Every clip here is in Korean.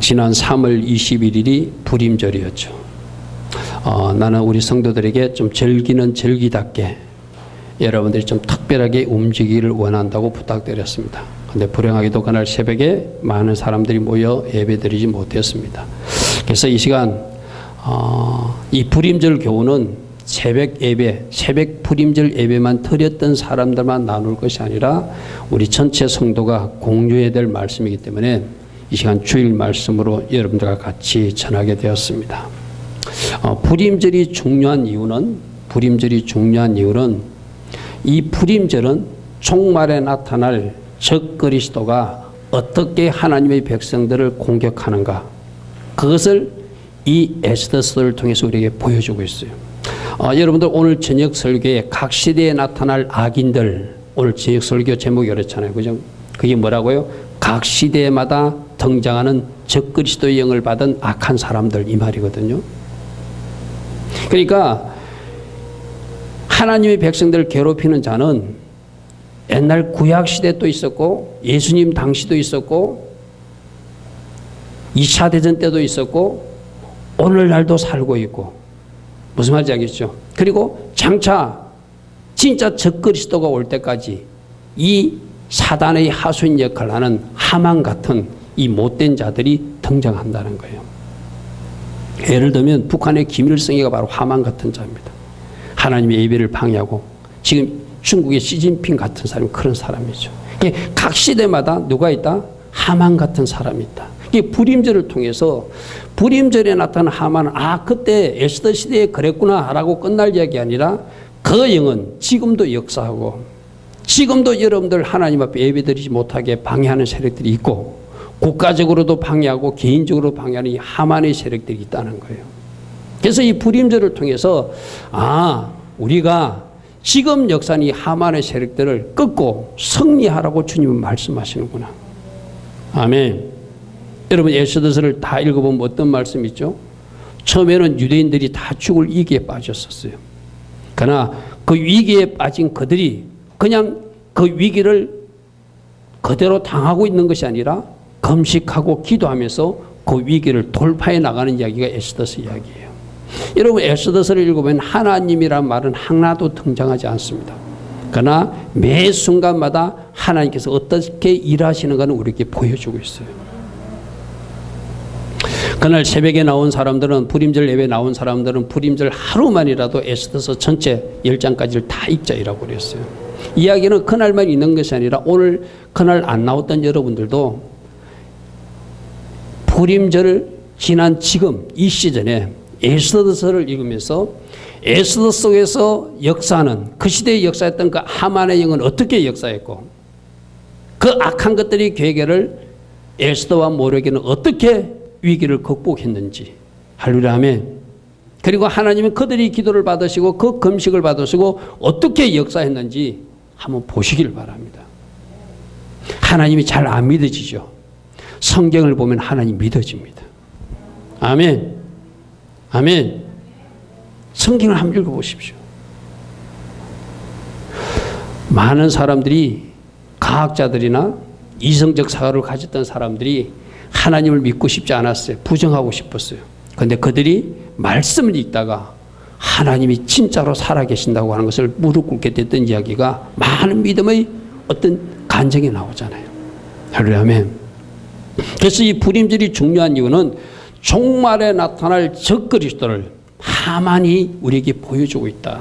지난 3월 21일이 불임절이었죠. 나는 우리 성도들에게 좀 절기는 절기답게 여러분들이 좀 특별하게 움직이기를 원한다고 부탁드렸습니다. 근데 불행하게도 그날 새벽에 많은 사람들이 모여 예배드리지 못했습니다. 그래서 이 시간 이 불임절 교훈은 새벽 예배, 새벽 불임절 예배만 드렸던 사람들만 나눌 것이 아니라 우리 전체 성도가 공유해야 될 말씀이기 때문에 이 시간 주일 말씀으로 여러분들과 같이 전하게 되었습니다. 불임절이 중요한 이유는 이 불임절은 종말에 나타날 적 그리스도가 어떻게 하나님의 백성들을 공격하는가, 그것을 이 에스더서를 통해서 우리에게 보여주고 있어요. 여러분들 오늘 저녁 설교에 각 시대에 나타날 악인들, 오늘 저녁 설교 제목이 그렇잖아요. 그죠? 그게 뭐라고요? 각 시대마다 등장하는 적 그리스도의 영을 받은 악한 사람들, 이 말이거든요. 그러니까 하나님의 백성들을 괴롭히는 자는 옛날 구약 시대도 있었고 예수님 당시도 있었고 2차 대전 때도 있었고 오늘날도 살고 있고, 무슨 말인지 알겠죠? 그리고 장차 진짜 적그리스도가 올 때까지 이 사단의 하수인 역할을 하는 하만 같은 이 못된 자들이 등장한다는 거예요. 예를 들면 북한의 김일성이가 바로 하만 같은 자입니다. 하나님의 예배를 방해하고, 지금 중국의 시진핑 같은 사람이 그런 사람이죠. 각 시대마다 누가 있다? 하만 같은 사람이 있다. 불임절을 통해서 불임절에 나타난 하만은 그때 에스더 시대에 그랬구나 라고 끝날 이야기 아니라 그 영은 지금도 역사하고 지금도 여러분들 하나님 앞에 예배드리지 못하게 방해하는 세력들이 있고, 국가적으로도 방해하고 개인적으로 방해하는 이 하만의 세력들이 있다는 거예요. 그래서 이 불임절을 통해서 우리가 지금 역사는 이 하만의 세력들을 끊고 승리하라고 주님은 말씀하시는구나. 아멘. 여러분 에스더서를 다 읽어보면 어떤 말씀이 있죠? 처음에는 유대인들이 다 죽을 위기에 빠졌었어요. 그러나 그 위기에 빠진 그들이 그냥 그 위기를 그대로 당하고 있는 것이 아니라 금식하고 기도하면서 그 위기를 돌파해 나가는 이야기가 에스더서 이야기예요. 여러분 에스더서를 읽어보면 하나님이란 말은 하나도 등장하지 않습니다. 그러나 매 순간마다 하나님께서 어떻게 일하시는가는 우리에게 보여주고 있어요. 그날 새벽에 나온 사람들은, 불임절 예배 나온 사람들은 불임절 하루만이라도 에스더서 전체 10장까지를 다 읽자이라고 그랬어요. 이야기는 그날만 있는 것이 아니라 오늘 그날 안 나왔던 여러분들도 불임절을 지난 지금 이 시즌에 에스더서를 읽으면서 에스더 속에서 역사는, 그 시대에 역사했던 그 하만의 영은 어떻게 역사했고 그 악한 것들이 괴계를 에스더와 모르게는 어떻게 위기를 극복했는지, 할렐루야 아멘. 그리고 하나님은 그들이 기도를 받으시고 그 금식을 받으시고 어떻게 역사했는지 한번 보시길 바랍니다. 하나님이 잘 안 믿어지죠. 성경을 보면 하나님 믿어집니다. 아멘. 아멘. 성경을 한번 읽어보십시오. 많은 사람들이, 과학자들이나 이성적 사고를 가졌던 사람들이 하나님을 믿고 싶지 않았어요. 부정하고 싶었어요. 그런데 그들이 말씀을 읽다가 하나님이 진짜로 살아계신다고 하는 것을 무릎 꿇게 됐던 이야기가 많은 믿음의 어떤 간증이 나오잖아요. 할렐루야 아멘. 그래서 이 불임절이 중요한 이유는 종말에 나타날 적그리스도를 하만이 우리에게 보여주고 있다.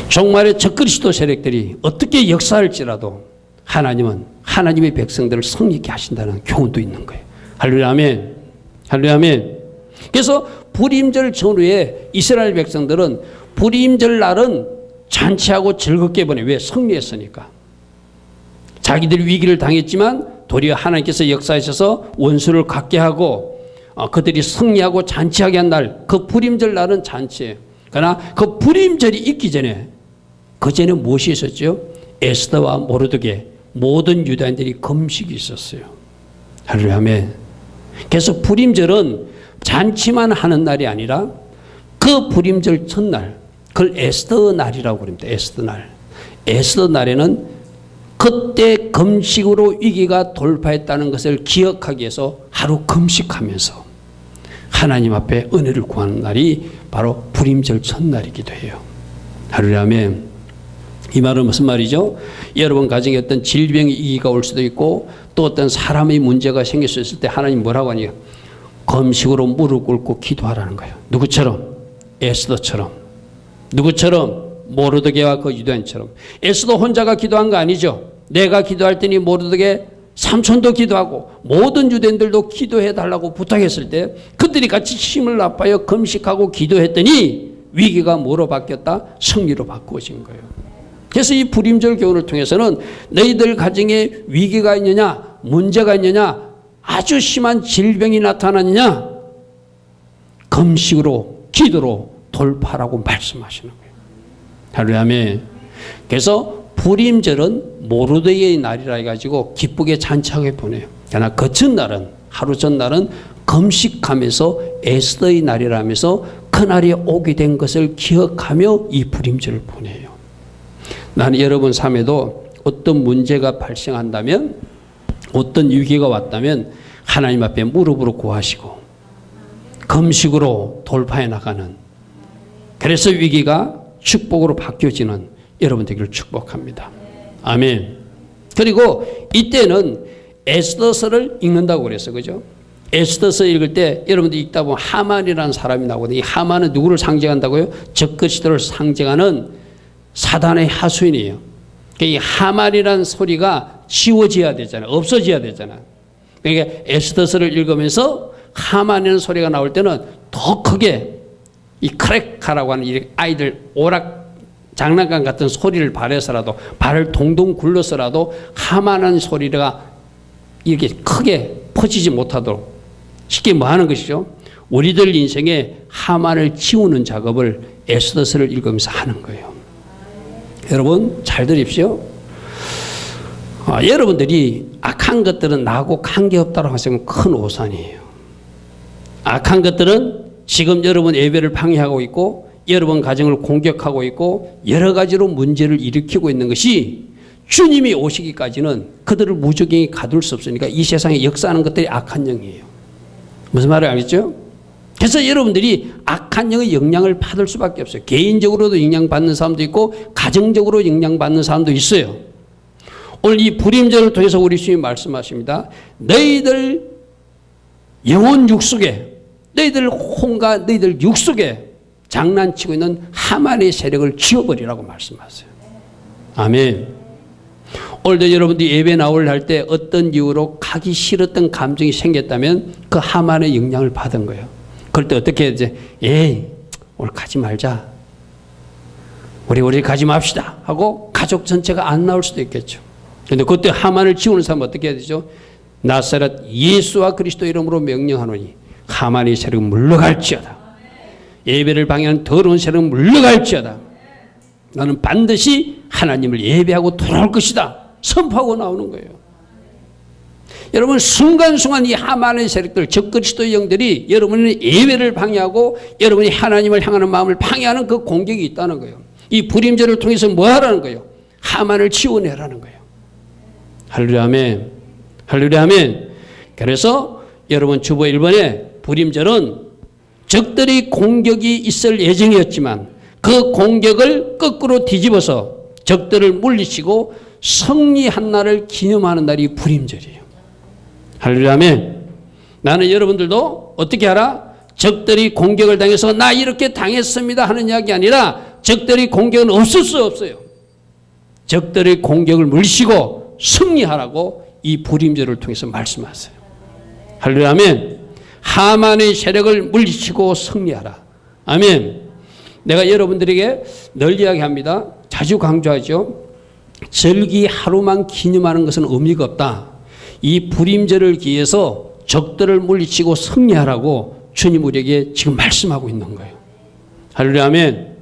종말의 적그리스도 세력들이 어떻게 역사할지라도 하나님은 하나님의 백성들을 승리케 하신다는 교훈도 있는 거예요. 할렐루야 아멘. 할렐루야 아멘. 그래서 불임절 전후에 이스라엘 백성들은 불임절 날은 잔치하고 즐겁게 보내. 왜? 승리했으니까. 자기들이 위기를 당했지만 도리어 하나님께서 역사하셔서 원수를 갖게 하고 그들이 승리하고 잔치하게 한 날, 그 불임절 날은 잔치예요. 그러나 그 불임절이 있기 전에, 그 전에 무엇이 있었죠? 에스더와 모르드게 모든 유다인들이 금식이 있었어요. 할렐루야 아멘. 그래서 불임절은 잔치만 하는 날이 아니라 그 불임절 첫날, 그걸 에스더 날이라고 그럽니다. 에스더 날. 에스더 날에는 그 그때 금식으로 위기가 돌파했다는 것을 기억하기 위해서 하루 금식하면서 하나님 앞에 은혜를 구하는 날이 바로 불임절 첫날이기도 해요. 할렐루야. 이 말은 무슨 말이죠? 여러분 가정에 어떤 질병의 위기가 올 수도 있고 또 어떤 사람의 문제가 생길 수 있을 때 하나님 뭐라고 하냐? 금식으로 무릎 꿇고 기도하라는 거예요. 누구처럼? 에스더처럼. 누구처럼? 모르드게와 그 유대인처럼. 에스더 혼자가 기도한 거 아니죠. 내가 기도할 때니 모르드게 삼촌도 기도하고 모든 유대인들도 기도해 달라고 부탁했을 때 그들이 같이 힘을 합하여 금식하고 기도했더니 위기가 뭐로 바뀌었다? 승리로 바꾸어진 거예요. 그래서 이 불임절 교훈을 통해서는 너희들 가정에 위기가 있느냐, 문제가 있느냐, 아주 심한 질병이 나타났느냐, 금식으로 기도로 돌파라고 말씀하시는 거예요. 할렐루야. 그래서 불임절은 모르드게의 날이라 해가지고 기쁘게 잔치하게 보내요. 그러나 그 전날은, 하루 전날은 금식하면서 에스더의 날이라 하면서 그날이 오게 된 것을 기억하며 이 불임절을 보내요. 나는 여러분 삶에도 어떤 문제가 발생한다면, 어떤 위기가 왔다면 하나님 앞에 무릎으로 구하시고 금식으로 돌파해 나가는, 그래서 위기가 축복으로 바뀌어지는 여러분 되기를 축복합니다. 아멘. 그리고 이때는 에스더서를 읽는다고 그랬어요. 그죠? 에스더서 읽을 때 여러분들 읽다 보면 하만이라는 사람이 나오거든요. 이 하만은 누구를 상징한다고요? 적그리스도를 상징하는 사단의 하수인이에요. 이 하만이라는 소리가 지워져야 되잖아요. 없어져야 되잖아요. 그러니까 에스더서를 읽으면서 하만이라는 소리가 나올 때는 더 크게 이 크레카라고 하는 이 아이들 오락 장난감 같은 소리를 발해서라도 발을 동동 굴러서라도 하만한 소리가 이렇게 크게 퍼지지 못하도록 쉽게 뭐 하는 것이죠? 우리들 인생에 하만을 지우는 작업을 에스더서를 읽으면서 하는 거예요. 여러분 잘 들으십시오. 여러분들이 악한 것들은 나하고 관계없다고 하시면 큰 오산이에요. 악한 것들은 지금 여러분 예배를 방해하고 있고 여러분 가정을 공격하고 있고 여러 가지로 문제를 일으키고 있는 것이 주님이 오시기까지는 그들을 무조건히 가둘 수 없으니까 이 세상에 역사하는 것들이 악한 영이에요. 무슨 말을 알겠죠? 그래서 여러분들이 악한 영의 영향을 받을 수밖에 없어요. 개인적으로도 영향받는 사람도 있고 가정적으로 영향받는 사람도 있어요. 오늘 이 불임절을 통해서 우리 주님이 말씀하십니다. 너희들 영혼 육속에, 너희들 혼과 너희들 육속에 장난치고 있는 하만의 세력을 지워버리라고 말씀하세요. 아멘. 오늘도 여러분들이 예배 나올 할 때 어떤 이유로 가기 싫었던 감정이 생겼다면 그 하만의 영향을 받은 거예요. 그럴 때 어떻게 해야 되지? 에이, 오늘 가지 말자. 우리 가지 맙시다. 하고 가족 전체가 안 나올 수도 있겠죠. 그런데 그때 하만을 지우는 사람은 어떻게 해야 되죠? 나사렛 예수와 그리스도 이름으로 명령하노니 하만의 세력은 물러갈지어다. 예배를 방해하는 더러운 세력은 물러갈지어다. 나는 반드시 하나님을 예배하고 돌아올 것이다. 선포하고 나오는 거예요. 여러분 순간순간 이 하만의 세력들, 적그리스도의 영들이 여러분의 예배를 방해하고 여러분이 하나님을 향하는 마음을 방해하는 그 공격이 있다는 거예요. 이 불임절을 통해서 뭐 하라는 거예요? 하만을 지워내라는 거예요. 할렐루야 아멘. 할렐루야 아멘. 그래서 여러분 주보 1번에 불임절은 적들의 공격이 있을 예정이었지만 그 공격을 거꾸로 뒤집어서 적들을 물리치고 승리한 날을 기념하는 날이 불임절이에요. 할렐루야 아멘. 나는 여러분들도 어떻게 하라? 적들이 공격을 당해서 나 이렇게 당했습니다 하는 이야기 아니라 적들의 공격은 없을 수 없어요. 적들의 공격을 물리치고 승리하라고 이 불임절을 통해서 말씀하세요. 할렐루야 아멘. 하만의 세력을 물리치고 승리하라. 아멘. 내가 여러분들에게 늘 이야기합니다. 자주 강조하죠. 절기 하루만 기념하는 것은 의미가 없다. 이 불임절을 기해서 적들을 물리치고 승리하라고 주님 우리에게 지금 말씀하고 있는 거예요. 할렐루야 아멘.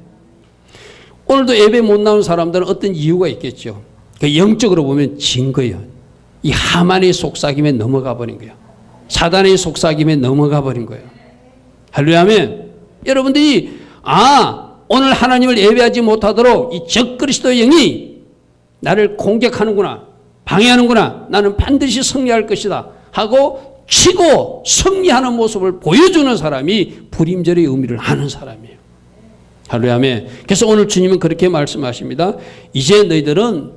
오늘도 예배 못 나온 사람들은 어떤 이유가 있겠죠. 그 영적으로 보면 진 거예요. 이 하만의 속삭임에 넘어가 버린 거예요. 사단의 속삭임에 넘어가 버린 거예요. 할렐루야 아멘. 여러분들이 오늘 하나님을 예배하지 못하도록 이 적그리스도의 영이 나를 공격하는구나. 방해하는구나. 나는 반드시 승리할 것이다 하고 치고 승리하는 모습을 보여주는 사람이 불임절의 의미를 아는 사람이에요. 할렐루야. 그래서 오늘 주님은 그렇게 말씀하십니다. 이제 너희들은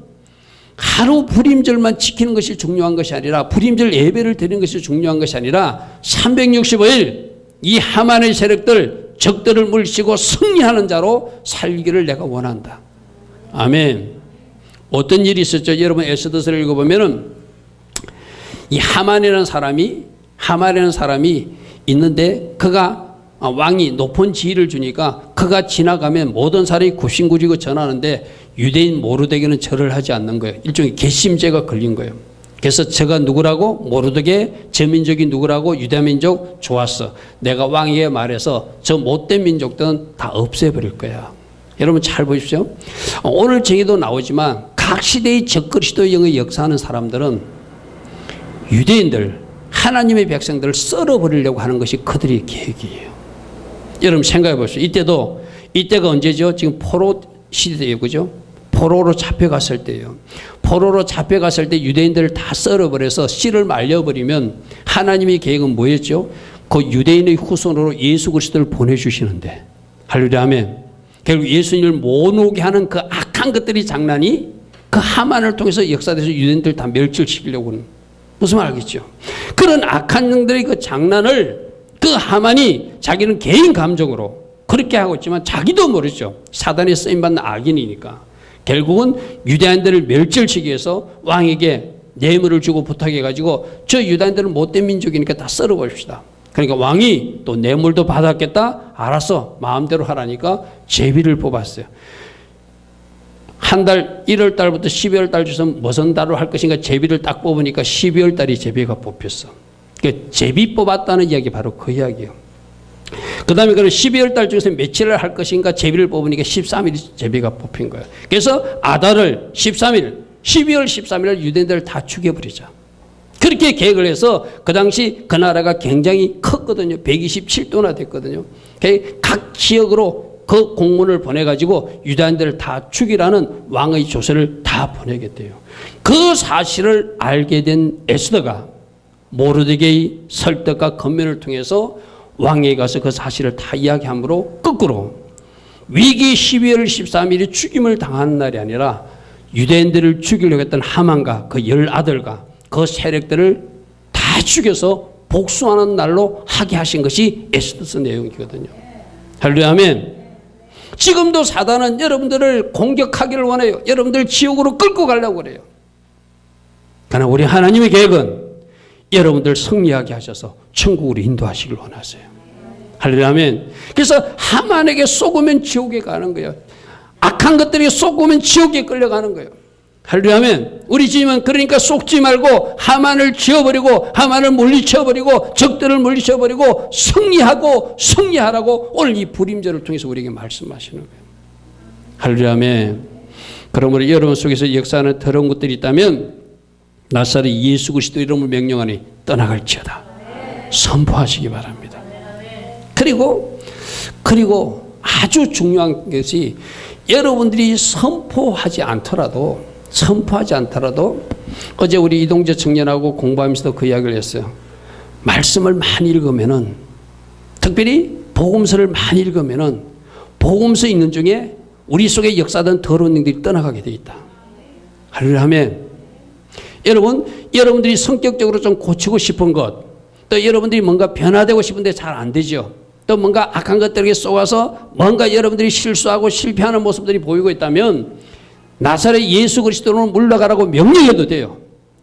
하루 불임절만 지키는 것이 중요한 것이 아니라, 불임절 예배를 드리는 것이 중요한 것이 아니라 365일 이 하만의 세력들, 적들을 물리치고 승리하는 자로 살기를 내가 원한다. 아멘. 어떤 일이 있었죠? 여러분 에스더서를 읽어보면은 이 하만이라는 사람이 있는데, 그가 왕이 높은 지위를 주니까 그가 지나가면 모든 사람이 굽신구지고 전하는데 유대인 모르드게는 절을 하지 않는 거예요. 일종의 괘씸죄가 걸린 거예요. 그래서 저가 누구라고? 모르드게, 저 민족이 누구라고? 유다민족. 좋았어. 내가 왕에게 말해서 저 못된 민족들은 다 없애버릴 거야. 여러분 잘 보십시오. 오늘 정의도 나오지만 각 시대의 적그리스도의 영의 역사하는 사람들은 유대인들, 하나님의 백성들을 썰어버리려고 하는 것이 그들의 계획이에요. 여러분 생각해 보십시오. 이때가 언제죠? 지금 포로 시대예요. 그죠? 포로로 잡혀갔을 때예요. 포로로 잡혀갔을 때 유대인들을 다 썰어버려서 씨를 말려버리면 하나님의 계획은 뭐였죠? 그 유대인의 후손으로 예수 그리스도를 보내주시는데, 할렐루야 아멘. 결국 예수님을 못 오게 하는 그 악한 것들이 장난이 그 하만을 통해서 역사돼서 유대인들 다 멸절시키려고 하는, 무슨 말 알겠죠? 그런 악한 영들의 그 장난을 그 하만이 자기는 개인 감정으로 그렇게 하고 있지만 자기도 모르죠. 사단에 쓰임받는 악인이니까. 결국은 유대인들을 멸절시키기 위해서 왕에게 뇌물을 주고 부탁해가지고 저 유대인들은 못된 민족이니까 다 썰어버립시다. 그러니까 왕이 또 뇌물도 받았겠다. 알았어. 마음대로 하라니까 제비를 뽑았어요. 한 달 1월 달부터 12월 달 주선 무슨 달로 할 것인가 제비를 딱 뽑으니까 12월 달이 제비가 뽑혔어. 그러니까 제비 뽑았다는 이야기 바로 그 이야기예요. 그 다음에 그럼 12월 달 중에서 며칠을 할 것인가 제비를 뽑으니까 13일이 제비가 뽑힌 거예요. 그래서 아달을 13일, 12월 13일 유대인들을 다 죽여버리자. 그렇게 계획을 해서 그 당시 그 나라가 굉장히 컸거든요. 127도나 됐거든요. 각 지역으로 그 공문을 보내가지고 유대인들을 다 죽이라는 왕의 조서를 다 보내게 돼요. 그 사실을 알게 된 에스더가 모르드게의 설득과 권면을 통해서 왕에게 가서 그 사실을 다 이야기함으로 거꾸로 위기 12월 13일이 죽임을 당하는 날이 아니라 유대인들을 죽이려고 했던 하만과 그 10아들과 그 세력들을 다 죽여서 복수하는 날로 하게 하신 것이 에스더서 내용이거든요. 할렐루야 아멘. 지금도 사단은 여러분들을 공격하기를 원해요. 여러분들 지옥으로 끌고 가려고 그래요. 그러나 우리 하나님의 계획은 여러분들 승리하게 하셔서 천국으로 인도하시길 원하세요. 할렐루야 아멘. 그래서 하만에게 속으면 지옥에 가는 거예요. 악한 것들이 속으면 지옥에 끌려가는 거예요. 할렐루야 아멘. 우리 주님은 그러니까 속지 말고 하만을 지어버리고 하만을 물리쳐버리고 적들을 물리쳐버리고 승리하라고 오늘 이 불임절을 통해서 우리에게 말씀하시는 거예요. 할렐루야 아멘. 그러므로 여러분 속에서 역사하는 더러운 것들이 있다면 나사렛 예수 그리스도 이름을 명령하니 떠나갈지어다. 선포하시기 바랍니다. 그리고 아주 중요한 것이 여러분들이 선포하지 않더라도 어제 우리 이동재 청년하고 공부하면서도 그 이야기를 했어요. 말씀을 많이 읽으면은, 특별히 복음서를 많이 읽으면은 복음서 있는 중에 우리 속에 역사된 더러운 영들이 떠나가게 돼 있다. 할렐루야 아멘. 여러분들이 성격적으로 좀 고치고 싶은 것, 또 여러분들이 뭔가 변화되고 싶은데 잘 안 되죠. 또 뭔가 악한 것들에게 쏘아서 뭔가 여러분들이 실수하고 실패하는 모습들이 보이고 있다면 나사렛 예수 그리스도로 물러가라고 명령해도 돼요.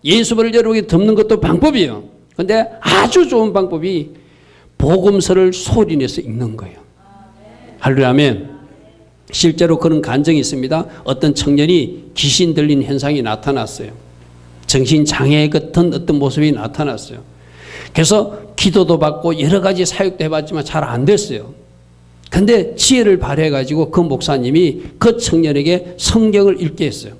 예수를 여러분에게 덮는 것도 방법이에요. 그런데 아주 좋은 방법이 복음서를 소리내서 읽는 거예요. 할렐루야 아멘. 실제로 그런 간증이 있습니다. 어떤 청년이 귀신 들린 현상이 나타났어요. 정신장애 같은 어떤 모습이 나타났어요. 그래서 기도도 받고 여러 가지 사역도 해봤지만 잘 안 됐어요. 근데 지혜를 발휘해가지고 그 목사님이 그 청년에게 성경을 읽게 했어요.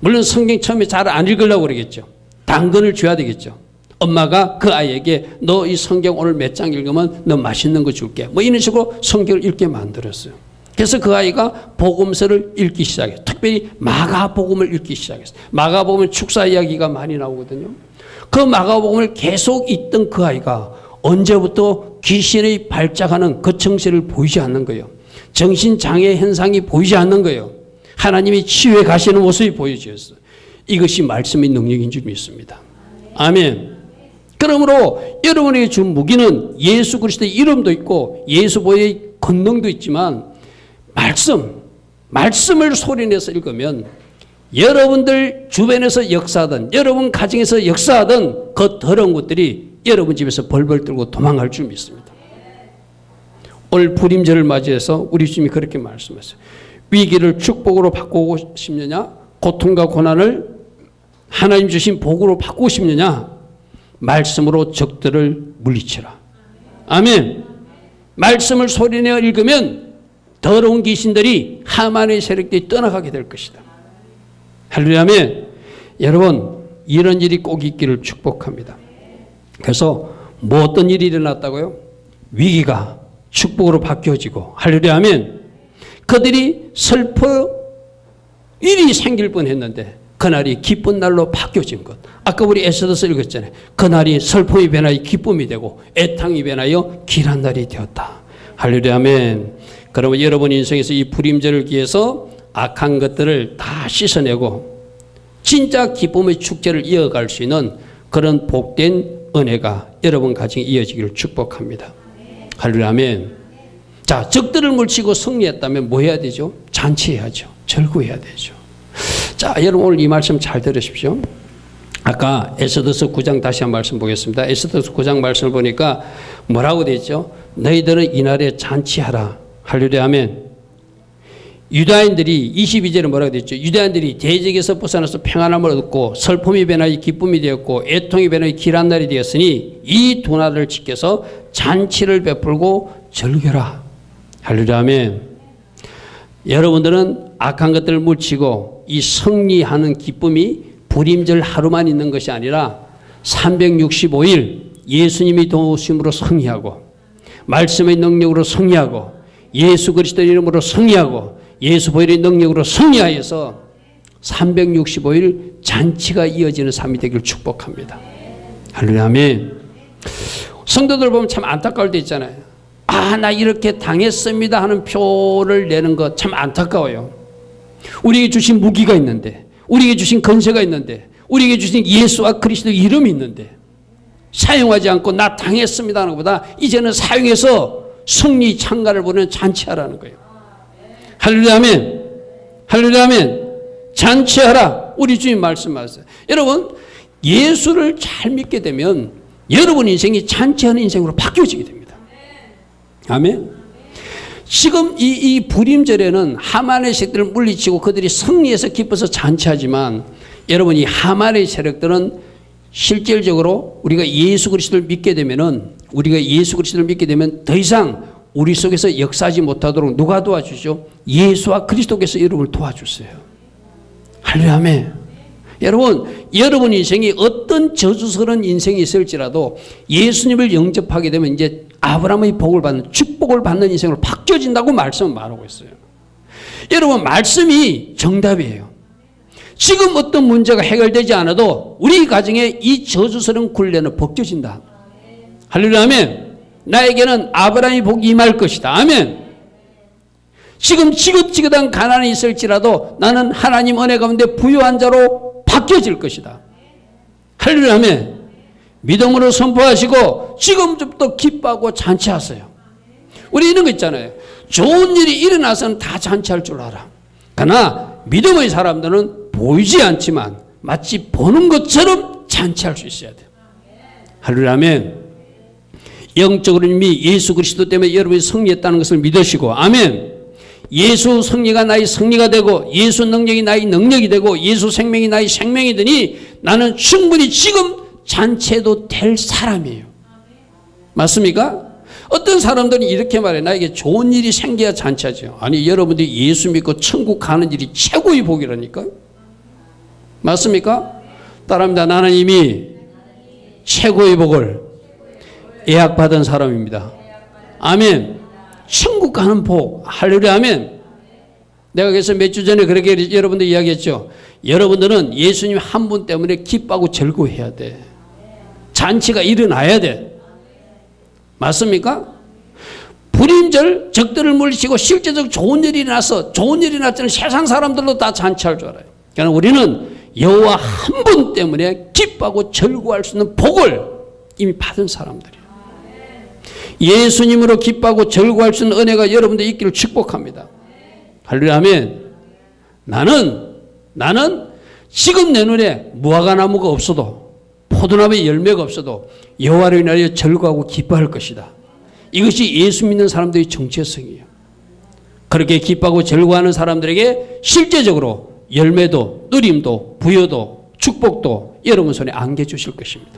물론 성경 처음에 잘 안 읽으려고 그러겠죠. 당근을 줘야 되겠죠. 엄마가 그 아이에게 너 이 성경 오늘 몇 장 읽으면 너 맛있는 거 줄게. 뭐 이런 식으로 성경을 읽게 만들었어요. 그래서 그 아이가 복음서를 읽기 시작했어요. 특별히 마가복음을 읽기 시작했어요. 마가복음은 축사 이야기가 많이 나오거든요. 그 마가복음을 계속 읽던 그 아이가 언제부터 귀신의 발작하는 그 정세를 보이지 않는 거예요. 정신장애 현상이 보이지 않는 거예요. 하나님이 치유해 가시는 모습이 보여졌어요. 이것이 말씀의 능력인 줄 믿습니다. 아멘. 그러므로 여러분에게 준 무기는 예수 그리스도의 이름도 있고 예수 보혈의 권능도 있지만 말씀을 소리내서 읽으면 여러분들 주변에서 역사하던 여러분 가정에서 역사하던 그 더러운 것들이 여러분 집에서 벌벌 떨고 도망갈 줄 믿습니다. 오늘 불임절을 맞이해서 우리 주님이 그렇게 말씀하셨어요. 위기를 축복으로 바꾸고 싶느냐? 고통과 고난을 하나님 주신 복으로 바꾸고 싶느냐? 말씀으로 적들을 물리치라. 아멘. 말씀을 소리내어 읽으면 더러운 귀신들이 하만의 세력들이 떠나가게 될 것이다. 할렐루야. 아멘. 여러분 이런 일이 꼭 있기를 축복합니다. 그래서 뭐 어떤 일이 일어났다고요? 위기가 축복으로 바뀌어지고 할렐루야. 아멘. 그들이 슬퍼 일이 생길 뻔했는데 그날이 기쁜 날로 바뀌어진 것. 아까 우리 에스더서 읽었잖아요. 그날이 슬픔이 변하여 기쁨이 되고 애탕이 변하여 길한 날이 되었다. 할렐루야. 아멘. 그러면 여러분 인생에서 이 불임절을 기해서 악한 것들을 다 씻어내고 진짜 기쁨의 축제를 이어갈 수 있는 그런 복된 은혜가 여러분 가정에 이어지기를 축복합니다. 할렐루야. 아멘. 자, 적들을 물치고 승리했다면 뭐 해야 되죠? 잔치해야죠. 절구해야 되죠. 자, 여러분 오늘 이 말씀 잘 들으십시오. 아까 에스더서 9장 다시 한 말씀 보겠습니다. 에스더서 9장 말씀을 보니까 뭐라고 되어 있죠? 너희들은 이날에 잔치하라. 할렐루야. 아멘. 유다인들이 22절에 뭐라고 되어 있죠? 유다인들이 대적에서 벗어나서 평안함을 얻고 슬픔이 변하여 기쁨이 되었고 애통이 변하여 길한 날이 되었으니 이 두 날을 지켜서 잔치를 베풀고 즐겨라. 할렐루야. 아멘. 여러분들은 악한 것들을 물치고 이 승리하는 기쁨이 불임절 하루만 있는 것이 아니라 365일 예수님이 도우심으로 승리하고 말씀의 능력으로 승리하고 예수 그리스도의 이름으로 승리하고 예수 보혈의 능력으로 승리하여서 365일 잔치가 이어지는 삶이 되기를 축복합니다. 할렐루야. 아멘. 성도들 보면 참 안타까울 때 있잖아요. 아, 나 이렇게 당했습니다 하는 표를 내는 거 참 안타까워요. 우리에게 주신 무기가 있는데, 우리에게 주신 건세가 있는데, 우리에게 주신 예수와 그리스도의 이름이 있는데 사용하지 않고 나 당했습니다 하는 것보다 이제는 사용해서 승리 창가를 보는 잔치하라는 거예요. 할렐루야. 아멘. 할렐루야. 아멘. 잔치하라. 우리 주님 말씀하셨어요. 여러분 예수를 잘 믿게 되면 여러분 인생이 잔치하는 인생으로 바뀌어지게 됩니다. 아멘. 지금 이 불임절에는 하만의 세력들을 물리치고 그들이 승리해서 기뻐서 잔치하지만 여러분 이 하만의 세력들은 실질적으로 우리가 예수 그리스도를 믿게 되면은 더 이상 우리 속에서 역사하지 못하도록 누가 도와주죠? 예수와 그리스도께서 여러분을 도와주세요. 할렐루야. 아멘. 여러분 인생이 어떤 저주스러운 인생이 있을지라도 예수님을 영접하게 되면 이제 아브라함의 복을 받는 축복을 받는 인생으로 바뀌어진다고 말씀을 말하고 있어요. 여러분 말씀이 정답이에요. 지금 어떤 문제가 해결되지 않아도 우리 가정에 이 저주스러운 굴레는 벗겨진다. 할렐루야. 아멘. 나에게는 아브라함의 복이 임할 것이다. 아멘. 지금 지긋지긋한 가난이 있을지라도 나는 하나님 은혜 가운데 부유한 자로 바뀌어질 것이다. 할렐루야. 아멘. 믿음으로 선포하시고 지금부터 기뻐하고 잔치하세요. 우리 이런 거 있잖아요. 좋은 일이 일어나서는 다 잔치할 줄 알아. 그러나 믿음의 사람들은 보이지 않지만 마치 보는 것처럼 잔치할 수 있어야 돼요. 할렐루야. 아멘. 영적으로 이미 예수 그리스도 때문에 여러분이 승리했다는 것을 믿으시고 아멘. 예수 승리가 나의 승리가 되고 예수 능력이 나의 능력이 되고 예수 생명이 나의 생명이 되니 나는 충분히 지금 잔치해도 될 사람이에요. 맞습니까? 어떤 사람들은 이렇게 말해. 나에게 좋은 일이 생겨야 잔치하죠. 아니 여러분들이 예수 믿고 천국 가는 일이 최고의 복이라니까. 맞습니까? 따라합니다. 나는 이미 최고의 복을 예약받은 사람입니다. 아멘. 천국 가는 복. 할렐루야. 아멘. 내가 그래서 몇 주 전에 그렇게 여러분들 이야기했죠. 여러분들은 예수님 한 분 때문에 기뻐하고 즐거워해야 돼. 잔치가 일어나야 돼. 맞습니까? 불임절 적들을 물리치고 실제적 좋은 일이 일어나서 좋은 일이 났자는 세상 사람들도 다 잔치할 줄 알아요. 그러니까 우리는 여호와 한 분 때문에 기뻐하고 즐거워할 수 있는 복을 이미 받은 사람들이에요. 예수님으로 기뻐하고 즐거워할 수 있는 은혜가 여러분들 있기를 축복합니다. 할렐루야 아멘. 나는 지금 내 눈에 무화과 나무가 없어도 포도나무에 열매가 없어도 여호와를 인하여 즐거워하고 기뻐할 것이다. 이것이 예수 믿는 사람들의 정체성이에요. 그렇게 기뻐하고 즐거워하는 사람들에게 실제적으로 열매도 누림도 부여도 축복도 여러분 손에 안겨주실 것입니다.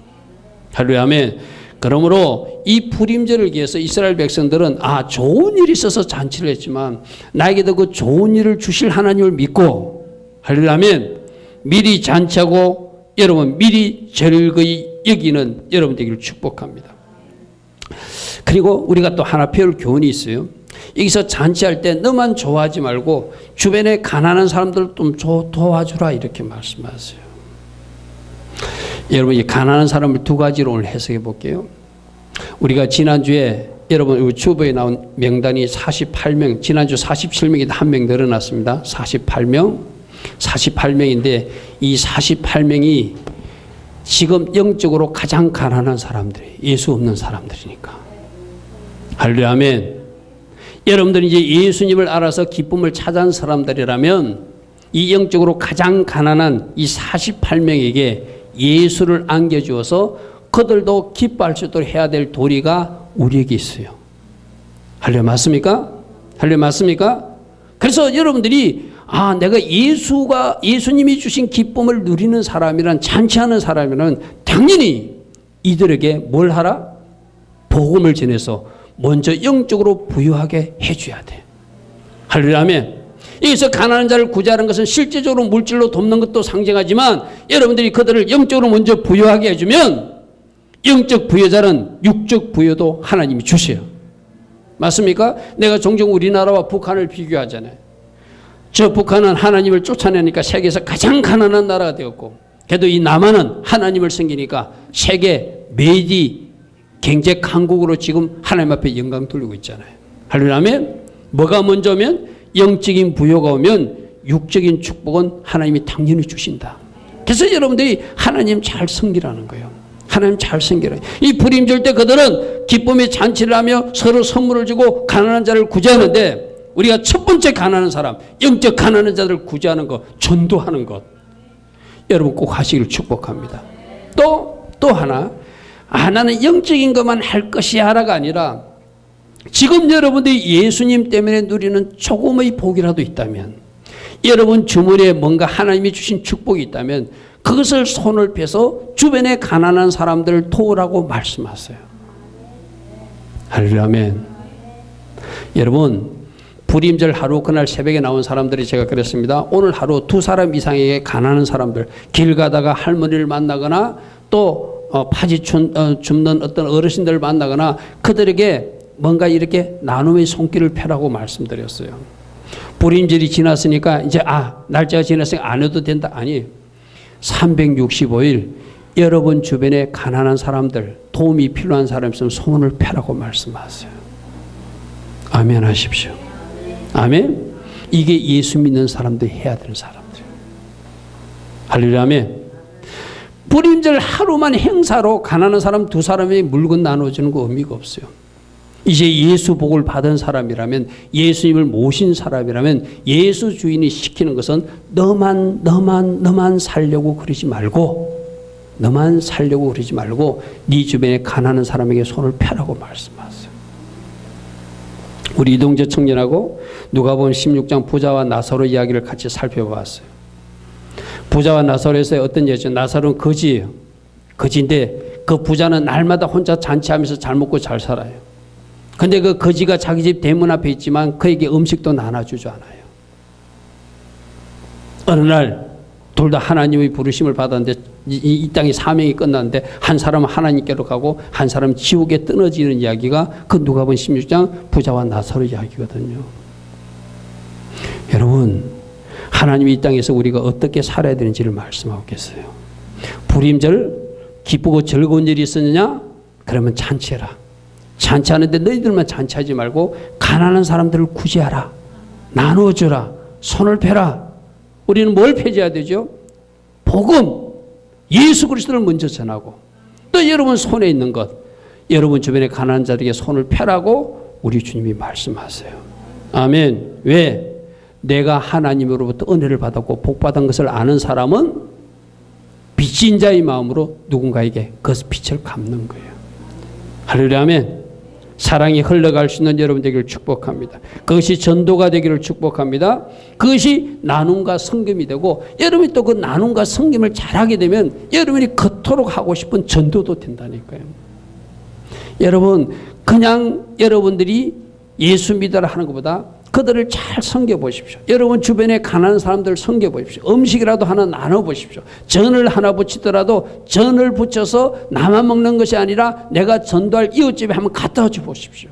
할렐루야 아멘. 그러므로 이 불임절을 위해서 이스라엘 백성들은 좋은 일이 있어서 잔치를 했지만 나에게도 그 좋은 일을 주실 하나님을 믿고 할렐루야 아멘. 미리 잔치하고 여러분 미리 즐거이 여기는 여러분 되기를 축복합니다. 그리고 우리가 또 하나 배울 교훈이 있어요. 여기서 잔치할 때 너만 좋아하지 말고 주변에 가난한 사람들 좀 도와주라 이렇게 말씀하세요. 여러분 이 가난한 사람을 두 가지로 오늘 해석해 볼게요. 우리가 지난주에 여러분 유튜브에 나온 명단이 48명, 지난주 47명인데 한 명 늘어났습니다. 48명인데 이 48명이 지금 영적으로 가장 가난한 사람들이에요. 예수 없는 사람들이니까. 할렐루야 아멘. 여러분들이 이제 예수님을 알아서 기쁨을 찾은 사람들이라면 이 영적으로 가장 가난한 이 48명에게 예수를 안겨주어서 그들도 기뻐할 수 있도록 해야 될 도리가 우리에게 있어요. 할렐루야 맞습니까? 할렐루야 맞습니까? 그래서 여러분들이 내가 예수님이 주신 기쁨을 누리는 사람이란 잔치하는 사람이란 당연히 이들에게 뭘 하라? 복음을 전해서 먼저 영적으로 부유하게 해줘야 돼. 할렐루야 아멘. 여기서 가난한 자를 구제하는 것은 실제적으로 물질로 돕는 것도 상징하지만 여러분들이 그들을 영적으로 먼저 부유하게 해주면 영적 부여자는 육적 부여도 하나님이 주세요. 맞습니까? 내가 종종 우리나라와 북한을 비교하잖아요. 저 북한은 하나님을 쫓아내니까 세계에서 가장 가난한 나라가 되었고 그래도 이 남한은 하나님을 섬기니까 세계 메디 경제 강국으로 지금 하나님 앞에 영광 돌리고 있잖아요. 할렐루야 아멘. 뭐가 먼저면 영적인 부여가 오면 육적인 축복은 하나님이 당연히 주신다. 그래서 여러분들이 하나님 잘 섬기라는 거예요. 하나님 잘 섬기라. 이 불임절 때 그들은 기쁨의 잔치를 하며 서로 선물을 주고 가난한 자를 구제하는데 우리가 첫 번째 가난한 사람, 영적 가난한 자들을 구제하는 것, 전도하는 것 여러분 꼭 하시기를 축복합니다. 또 하나 나는 영적인 것만 할 것이야라가 아니라 지금 여러분들이 예수님 때문에 누리는 조금의 복이라도 있다면 여러분 주머니에 뭔가 하나님이 주신 축복이 있다면 그것을 손을 펴서 주변에 가난한 사람들을 도우라고 말씀하세요. 할렐루야 아멘. 여러분 불임절 하루 그날 새벽에 나온 사람들이 제가 그랬습니다. 오늘 하루 두 사람 이상에게 가난한 사람들 길 가다가 할머니를 만나거나 또 파지 줍는 어떤 어르신들을 만나거나 그들에게 뭔가 이렇게 나눔의 손길을 펴라고 말씀드렸어요. 불임절이 지났으니까 이제 날짜가 지났으니까 안 해도 된다. 아니에요. 365일 여러분 주변에 가난한 사람들 도움이 필요한 사람 있으면 손을 펴라고 말씀하세요. 아멘 하십시오. 아멘. 이게 예수 믿는 사람들이 해야 되는 사람들이에요. 할렐루야 아멘. 불임절 하루만 행사로 가난한 사람 두 사람이 물건 나눠주는 거 의미가 없어요. 이제 예수 복을 받은 사람이라면 사람을 모신 사람이라면 예수 주인이 시키는 것은 너만 살려고 그러지 말고 네 주변에 가난한 사람에게 손을 펴라고 말씀하세요. 우리 이동재 청년하고 누가복음 16장 부자와 나사로 이야기를 같이 살펴봤어요. 부자와 나사로에서 어떤 예죠? 나사로는 거지예요. 거지인데 그 부자는 날마다 혼자 잔치하면서 잘 먹고 잘 살아요. 근데 그 거지가 자기 집 대문 앞에 있지만 그에게 음식도 나눠주지 않아요. 어느 날 둘 다 하나님의 부르심을 받았는데 이 땅의 사명이 끝났는데 한 사람은 하나님께로 가고 한 사람은 지옥에 떨어지는 이야기가 그 누가복음 16장 부자와 나사로 이야기거든요. 여러분, 하나님이 이 땅에서 우리가 어떻게 살아야 되는지를 말씀하고 계세요. 불임절, 기쁘고 즐거운 일이 있었느냐? 그러면 잔치해라. 잔치하는데 너희들만 잔치하지 말고 가난한 사람들을 구제하라. 나누어주라. 손을 펴라. 우리는 뭘 펴줘야 되죠? 복음, 예수 그리스도를 먼저 전하고, 또 여러분 손에 있는 것, 여러분 주변에 가난한 자들에게 손을 펴라고 우리 주님이 말씀하세요. 아멘. 왜? 내가 하나님으로부터 은혜를 받았고 복받은 것을 아는 사람은 빚진 자의 마음으로 누군가에게 그 빛을 갚는 거예요. 할렐루야. 아멘. 사랑이 흘러갈 수 있는 여러분 되기를 축복합니다. 그것이 전도가 되기를 축복합니다. 그것이 나눔과 섬김이 되고, 여러분이 또 그 나눔과 섬김을 잘하게 되면 여러분이 그토록 하고 싶은 전도도 된다니까요. 여러분, 그냥 여러분들이 예수 믿으라 하는 것보다 그들을 잘 섬겨보십시오. 여러분 주변에 가난한 사람들을 섬겨보십시오. 음식이라도 하나 나눠보십시오. 전을 하나 붙이더라도 전을 붙여서 나만 먹는 것이 아니라 내가 전도할 이웃집에 한번 갖다 줘 보십시오.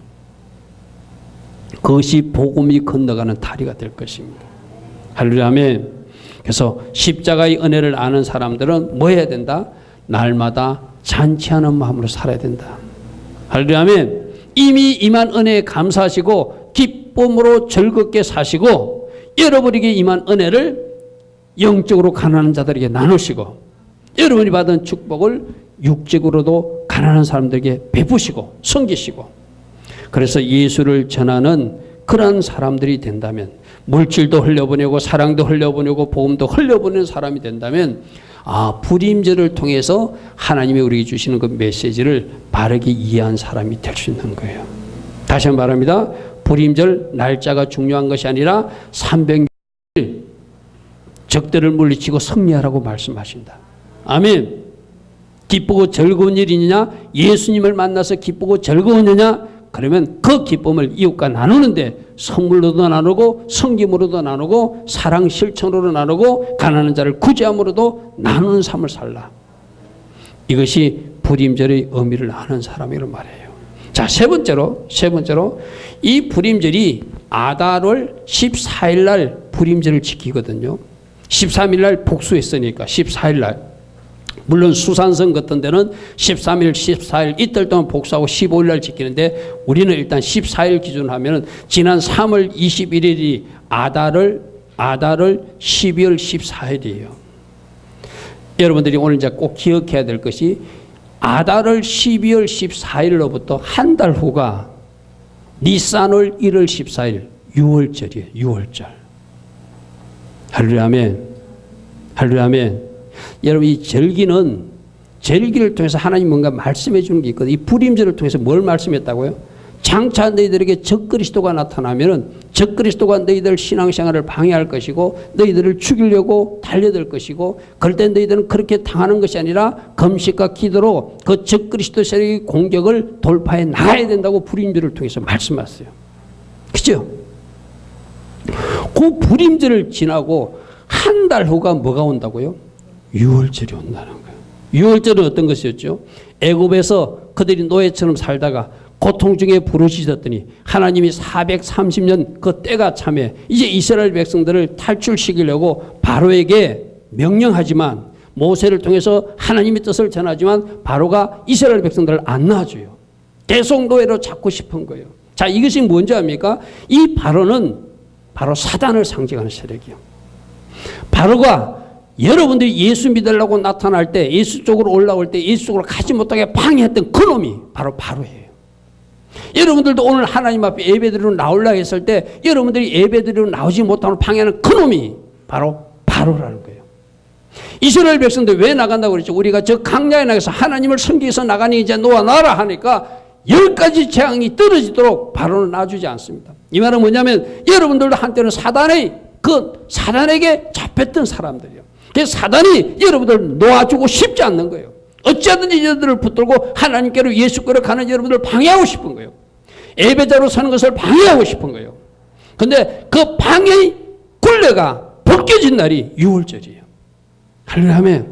그것이 복음이 건너가는 다리가 될 것입니다. 할렐루야. 아멘. 그래서 십자가의 은혜를 아는 사람들은 뭐 해야 된다? 날마다 잔치하는 마음으로 살아야 된다. 할렐루야. 아멘. 이미 임한 은혜에 감사하시고 기쁨으로 즐겁게 사시고, 여러분에게 임한 은혜를 영적으로 가난한 자들에게 나누시고, 여러분이 받은 축복을 육적으로도 가난한 사람들에게 베푸시고 섬기시고, 그래서 예수를 전하는 그런 사람들이 된다면, 물질도 흘려보내고 사랑도 흘려보내고 복음도 흘려보내는 사람이 된다면, 불임절을 통해서 하나님이 우리에게 주시는 그 메시지를 바르게 이해한 사람이 될 수 있는 거예요. 다시 한번 말합니다. 불임절 날짜가 중요한 것이 아니라 300일 적들을 물리치고 승리하라고 말씀하신다. 아멘. 기쁘고 즐거운 일이냐? 예수님을 만나서 기쁘고 즐거우느냐? 그러면 그 기쁨을 이웃과 나누는데 선물로도 나누고 섬김으로도 나누고 사랑 실천으로 나누고 가난한 자를 구제함으로도 나누는 삶을 살라. 이것이 불임절의 의미를 아는 사람이란 말이에요. 자, 세 번째로 이 불임절이 아달월 14일 날 불임절을 지키거든요. 13일 날 복수했으니까 14일 날. 물론 수산성 같은 데는 13일, 14일 이틀 동안 복수하고 15일 날 지키는데, 우리는 일단 14일 기준으로 하면 지난 3월 21일이 아달월 12월 14일이에요. 여러분들이 오늘 이제 꼭 기억해야 될 것이, 아달월 12월 14일로부터 한 달 후가 니산월 1월 14일 6월절이에요. 6월절. 할렐루야. 아멘. 할렐루야. 아멘. 여러분, 이 절기를 통해서 하나님 뭔가 말씀해 주는 게 있거든요. 이 불임절을 통해서 뭘 말씀했다고요? 장차 너희들에게 적그리스도가 나타나면은 적그리스도가 너희들 신앙생활을 방해할 것이고 너희들을 죽이려고 달려들 것이고, 그럴 때 너희들은 그렇게 당하는 것이 아니라 금식과 기도로 그 적그리스도 세력의 공격을 돌파해 나가야 된다고 불임절을 통해서 말씀하셨어요. 그죠? 그 불임절을 지나고 한 달 후가 뭐가 온다고요? 6월절이 온다는 거예요. 6월절은 어떤 것이었죠? 애굽에서 그들이 노예처럼 살다가 고통 중에 부르짖었더니 하나님이 430년 그 때가 참에 이제 이스라엘 백성들을 탈출시키려고 바로에게 명령하지만, 모세를 통해서 하나님의 뜻을 전하지만 바로가 이스라엘 백성들을 안 놔줘요. 계속 노예로 잡고 싶은 거예요. 자, 이것이 뭔지 압니까? 이 바로는 바로 사단을 상징하는 세력이에요. 바로가 여러분들이 예수 믿으려고 나타날 때, 예수 쪽으로 올라올 때 예수 쪽으로 가지 못하게 방해했던 그놈이 바로 바로예요. 여러분들도 오늘 하나님 앞에 예배드리러 나오려고 했을 때 여러분들이 예배드리러 나오지 못하는 방해하는 그놈이 바로 바로라는 거예요. 이스라엘 백성들 왜 나간다고 그랬죠? 우리가 저 강야에 나가서 하나님을 섬기기 위해서 나가니 이제 놓아놔라 하니까 10가지 재앙이 떨어지도록 바로는 놔주지 않습니다. 이 말은 뭐냐면, 여러분들도 한때는 사단에게 잡혔던 사람들이에요. 그래서 사단이 여러분들 놓아주고 싶지 않는 거예요. 어찌하든지 이들을 붙들고 하나님께로 예수께로 가는 여러분들을 방해하고 싶은 거예요. 예배자로 사는 것을 방해하고 싶은 거예요. 그런데 그 방해의 굴레가 벗겨진 날이 6월절이에요. 할렐루야.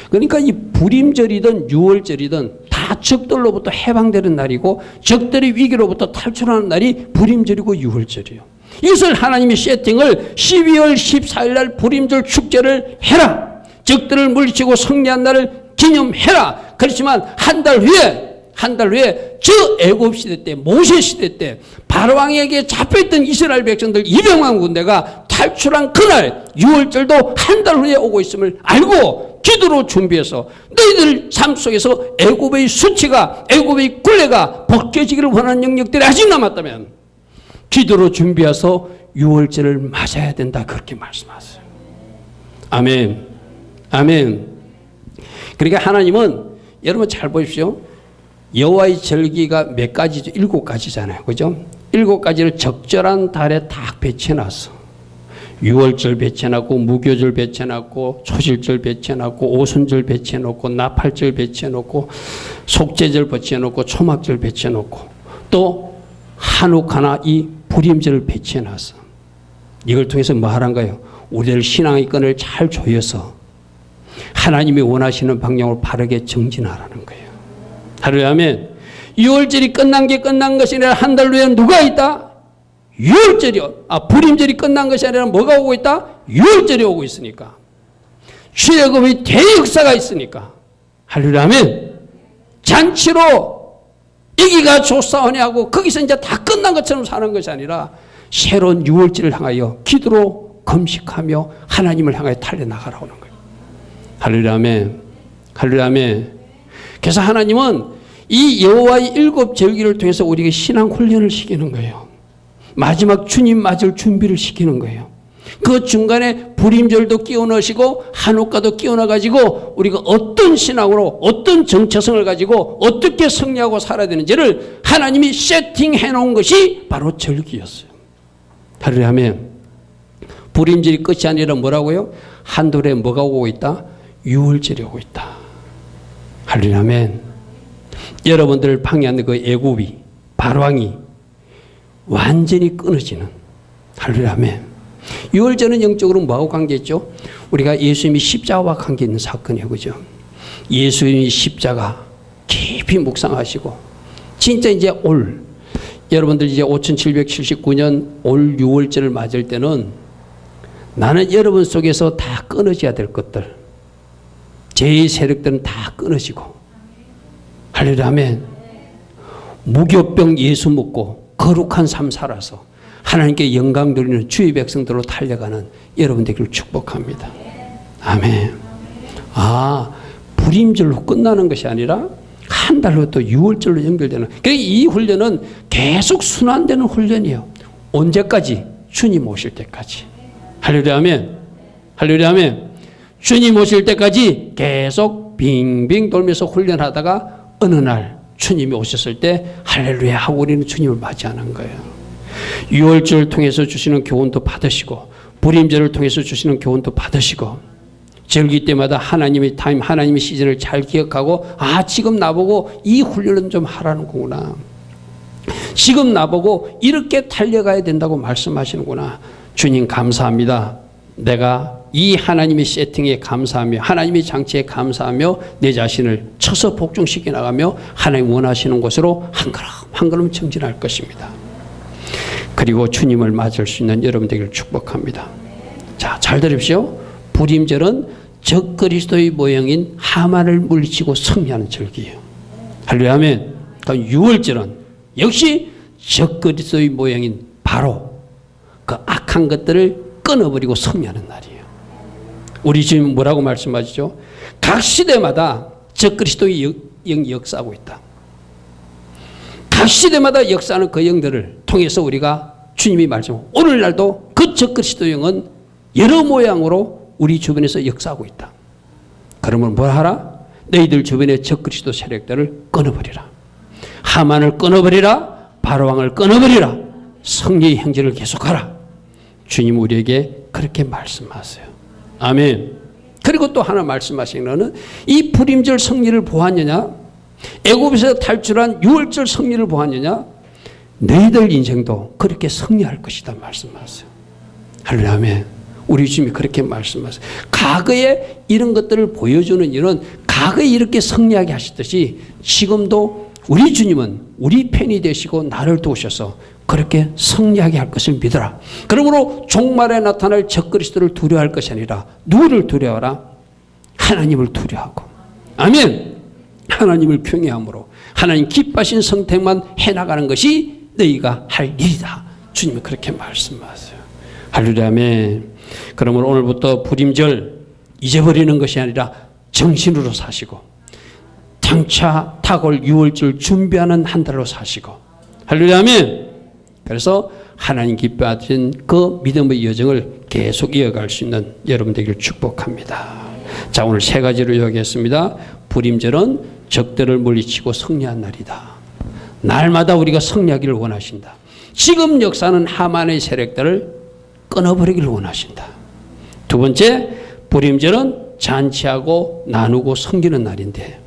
그러니까 이 불임절이든 6월절이든 다 적들로부터 해방되는 날이고 적들의 위기로부터 탈출하는 날이 불임절이고 6월절이에요. 이것을 하나님이 세팅을 12월 14일 날 불임절 축제를 해라. 적들을 물리치고 승리한 날을 기념해라. 그렇지만 한 달 후에 저 애굽 시대 때, 모세 시대 때 바로왕에게 잡혀있던 이스라엘 백성들 200만 군대가 탈출한 그날 6월절도 한 달 후에 오고 있음을 알고 기도로 준비해서 너희들 삶 속에서 애굽의 수치가, 애굽의 굴레가 벗겨지기를 원하는 영역들이 아직 남았다면 기도로 준비해서 6월절을 맞아야 된다. 그렇게 말씀하세요. 아멘. 아멘. 그러니까 하나님은 여러분 잘 보십시오. 여호와의 절기가 몇 가지죠? 7가지잖아요. 그죠? 7가지를 적절한 달에 딱 배치해놨어. 6월절 배치해놨고, 무교절 배치해놨고, 초실절 배치해놨고, 오순절 배치해놓고, 나팔절 배치해놓고, 속죄절 배치해놓고, 초막절 배치해놓고, 또 한옥하나 이 불임절을 배치해놨어. 이걸 통해서 뭐 하란가요? 우리들 신앙의 끈을 잘 조여서 하나님이 원하시는 방향으로 바르게 정진하라는 거예요. 할렐루야. 아멘. 6월절이 끝난 게 끝난 것이 아니라 한 달 후에 누가 있다? 6월절이요. 불임절이 끝난 것이 아니라 뭐가 오고 있다? 6월절이 오고 있으니까. 출애굽의 대역사가 있으니까. 할렐루야. 아멘. 잔치로 이기가 좋사오니 하고 거기서 이제 다 끝난 것처럼 사는 것이 아니라 새로운 6월절을 향하여 기도로 금식하며 하나님을 향하여 달려나가라고 하는 거예요. 할렐루야. 아멘. 할렐루야. 아멘. 그래서 하나님은 이 여호와의 7절기를 통해서 우리에게 신앙 훈련을 시키는 거예요. 마지막 주님 맞을 준비를 시키는 거예요. 그 중간에 불임절도 끼워 넣으시고 한옥가도 끼워 넣어가지고 우리가 어떤 신앙으로 어떤 정체성을 가지고 어떻게 승리하고 살아야 되는지를 하나님이 세팅해 놓은 것이 바로 절기였어요. 할렐루야. 아멘. 불임절이 끝이 아니라 뭐라고요? 한 달에 뭐가 오고 있다? 6월절이 오고 있다. 할렐루야. 아멘. 여러분들을 방해하는 그 애굽이, 바로왕이 완전히 끊어지는. 할렐루야. 아멘. 6월절은 영적으로 뭐하고 관계있죠? 우리가 예수님이 십자가와 관계 있는 사건이에요. 그죠? 예수님이 십자가 깊이 묵상하시고 진짜 이제 여러분들 이제 5779년 올 6월절을 맞을 때는 나는 여러분 속에서 다 끊어져야 될 것들, 제 세력들은 다 끊어지고, 할렐루야. 아멘. 무교병 예수 믿고 거룩한 삶 살아서 하나님께 영광 돌리는 주의 백성들로 달려가는 여러분 되기를 축복합니다. 아멘. 불임절로 끝나는 것이 아니라 한 달로 또 6월절로 연결되는. 그러니까 이 훈련은 계속 순환되는 훈련이에요. 언제까지? 주님 오실 때까지. 할렐루야. 아멘. 할렐루야. 아멘. 주님 오실 때까지 계속 빙빙 돌면서 훈련하다가 어느 날 주님이 오셨을 때 할렐루야 하고 우리는 주님을 맞이하는 거예요. 6월절을 통해서 주시는 교훈도 받으시고 불임절을 통해서 주시는 교훈도 받으시고 절기 때마다 하나님의 타임, 하나님의 시즌을 잘 기억하고 지금 나보고 이 훈련은 좀 하라는 거구나. 지금 나보고 이렇게 달려가야 된다고 말씀하시는구나. 주님 감사합니다. 내가 이 하나님의 세팅에 감사하며 하나님의 장치에 감사하며 내 자신을 쳐서 복종시켜 나가며 하나님 원하시는 곳으로 한 걸음 한 걸음 정진할 것입니다. 그리고 주님을 맞을 수 있는 여러분 되기를 축복합니다. 자, 잘 들으십시오. 불임절은 적그리스도의 모형인 하만을 물리치고 승리하는 절기예요. 할렐루야. 아멘. 그럼 6월절은 역시 적그리스도의 모형인 바로 그 악한 것들을 끊어버리고 승리하는 날이에요. 우리 주님 뭐라고 말씀하시죠? 각 시대마다 적그리스도의 영이 역사하고 있다. 각 시대마다 역사하는 그 영들을 통해서 우리가 주님이 말씀하고 오늘날도 그 적그리스도 영은 여러 모양으로 우리 주변에서 역사하고 있다. 그러면 뭘 하라? 너희들 주변의 적그리스도 세력들을 끊어버리라. 하만을 끊어버리라. 바로왕을 끊어버리라. 승리의 행진을 계속하라. 주님 우리에게 그렇게 말씀하세요. 아멘. 그리고 또 하나 말씀하시는 것은 이 불임절 승리를 보았느냐? 애굽에서 탈출한 6월절 승리를 보았느냐? 너희들 인생도 그렇게 승리할 것이다 말씀하세요. 할렐루야. 아멘. 우리 주님이 그렇게 말씀하세요. 과거에 이런 것들을 보여주는 일은 과거에 이렇게 승리하게 하시듯이 지금도 우리 주님은 우리 편이 되시고 나를 도우셔서 그렇게 승리하게 할 것을 믿어라. 그러므로 종말에 나타날 적그리스도를 두려워할 것이 아니라 누구를 두려워하라? 하나님을 두려워하고. 아멘. 하나님을 경외함으로 하나님 기뻐하신 선택만 해나가는 것이 너희가 할 일이다. 주님은 그렇게 말씀하세요. 할렐루야. 아멘. 그러므로 오늘부터 불임절 잊어버리는 것이 아니라 정신으로 사시고 장차 다가올 6월절 준비하는 한 달로 사시고. 할렐루야. 아멘. 그래서 하나님 기뻐하신 그 믿음의 여정을 계속 이어갈 수 있는 여러분 되기를 축복합니다. 자, 오늘 세 가지로 요약했습니다. 불임절은 적들을 물리치고 승리한 날이다. 날마다 우리가 승리하기를 원하신다. 지금 역사는 하만의 세력들을 끊어버리기를 원하신다. 두 번째, 불임절은 잔치하고 나누고 섬기는 날인데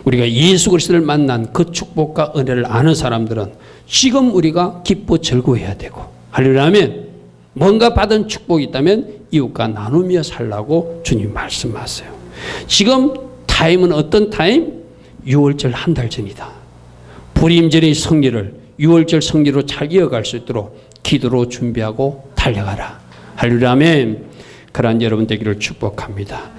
우리가 예수 그리스도를 만난 그 축복과 은혜를 아는 사람들은 지금 우리가 기뻐 즐거워해야 되고. 할렐루야. 아멘. 뭔가 받은 축복이 있다면 이웃과 나누며 살라고 주님 말씀하세요. 지금 타임은 어떤 타임? 6월절 한 달 전이다. 불임절의 승리를 6월절 승리로 잘 이어갈 수 있도록 기도로 준비하고 달려가라. 할렐루야. 아멘. 그러한 여러분 되기를 축복합니다.